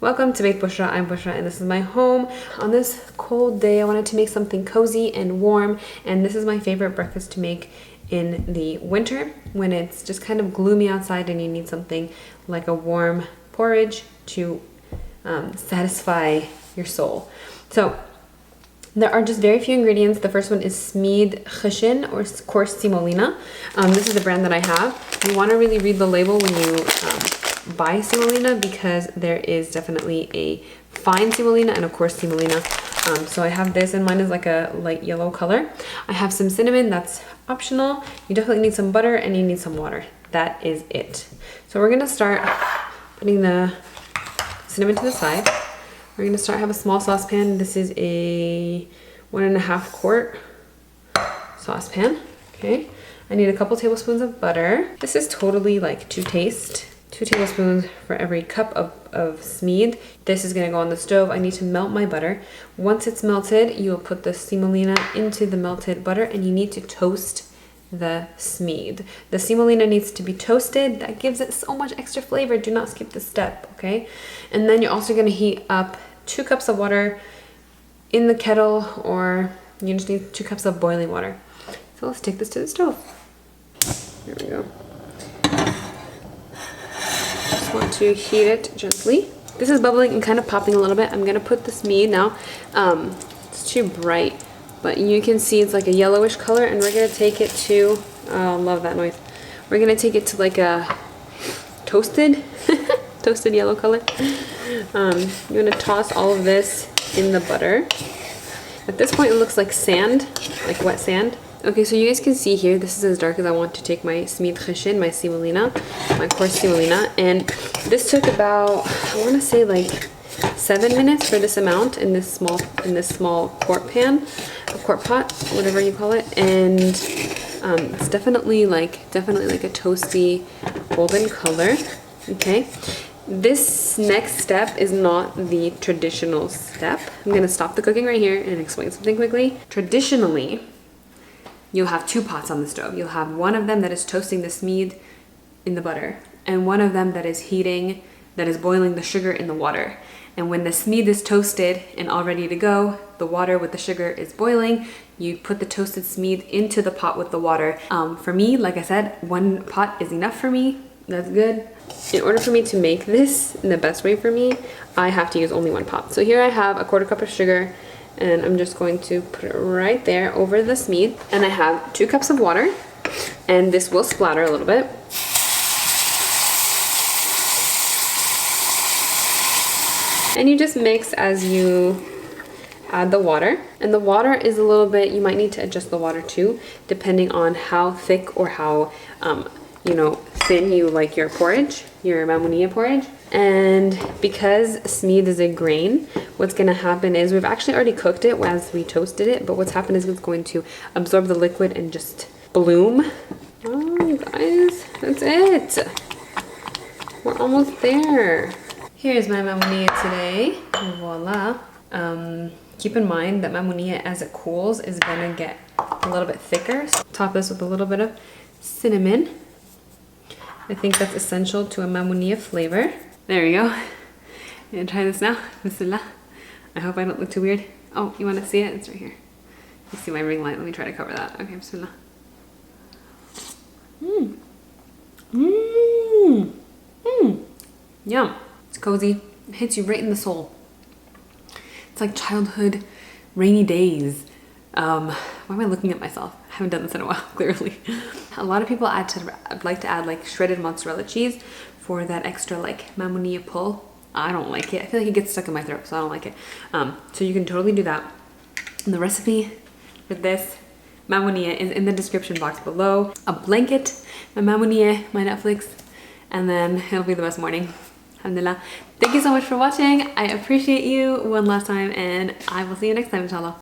Welcome to BaytBushra. I'm Bushra and this is my home. On this cold day, I wanted to make something cozy and warm, and this is my favorite breakfast to make in the winter when it's just kind of gloomy outside and you need something like a warm porridge to satisfy your soul. So there are just very few ingredients. The first one is smeed khashin or coarse semolina. This is the brand that I have. You want to really read the label when you buy semolina because there is definitely a fine semolina and a coarse semolina. So I have this, and mine is like a light yellow color. I have some cinnamon, that's optional. You definitely need some butter and you need some water. That is it. So we're gonna start putting the cinnamon to the side. We're gonna start, have a small saucepan. This is a 1.5 quart saucepan. Okay, I need a couple tablespoons of butter. This is totally like to taste. 2 tablespoons for every cup of smeed. This is gonna go on the stove. I need to melt my butter. Once it's melted, you will put the semolina into the melted butter and you need to toast the smeed. The semolina needs to be toasted. That gives it so much extra flavor. Do not skip this step, okay? And then you're also gonna heat up 2 cups of water in the kettle, or you just need 2 cups of boiling water. So let's take this to the stove. There we go. Want to heat it gently. This is bubbling and kind of popping a little bit. I'm gonna put the smeed now. It's too bright, but you can see it's like a yellowish color, and we're gonna take it to, oh, love that noise. We're gonna take it to like a toasted, toasted yellow color. You're gonna toss all of this in the butter. At this point, it looks like sand, like wet sand. Okay, so you guys can see here, this is as dark as I want to take my smeed khashin, my semolina, my coarse semolina, and this took about, I want to say like 7 minutes for this amount in this small quart pan, a quart pot, whatever you call it, and it's definitely like a toasty golden color. Okay, this next step is not the traditional step. I'm gonna stop the cooking right here and explain something quickly. Traditionally, you'll have 2 pots on the stove. You'll have one of them that is toasting the smeed in the butter, and one of them that is boiling the sugar in the water. And when the smeed is toasted and all ready to go, the water with the sugar is boiling, you put the toasted smeed into the pot with the water. For me, like I said, 1 pot is enough for me. That's good. In order for me to make this in the best way for me, I have to use only 1 pot. So here I have a 1/4 cup of sugar, and I'm just going to put it right there over the smeed. And I have 2 cups of water, and this will splatter a little bit. And you just mix as you add the water. And the water is a little bit, you might need to adjust the water too, depending on how thick or how thin you like your porridge, your Mamuniyeh porridge. And because smeed is a grain, what's gonna happen is, we've actually already cooked it as we toasted it, but what's happened is it's going to absorb the liquid and just bloom. Oh, you guys, that's it. We're almost there. Here's my Mamuniyeh today. Voila. Keep in mind that Mamuniyeh, as it cools, is gonna get a little bit thicker. So top this with a little bit of cinnamon. I think that's essential to a Mamuniyeh flavor. There we go. I'm gonna try this now. Bismillah. I hope I don't look too weird. Oh, you wanna see it? It's right here. You see my ring light. Let me try to cover that. Okay, bismillah. Mmm. Mmm. Mmm. Yum. It's cozy. It hits you right in the soul. It's like childhood rainy days. Why am I looking at myself? I haven't done this in a while, clearly. A lot of people like to add like shredded mozzarella cheese for that extra like Mamuniyeh pull. I don't like it. I feel like it gets stuck in my throat, so I don't like it. So you can totally do that. And the recipe for this Mamuniyeh is in the description box below. A blanket, my Mamuniyeh, my Netflix, and then it'll be the best morning. Alhamdulillah. Thank you so much for watching. I appreciate you one last time, and I will see you next time, inshallah.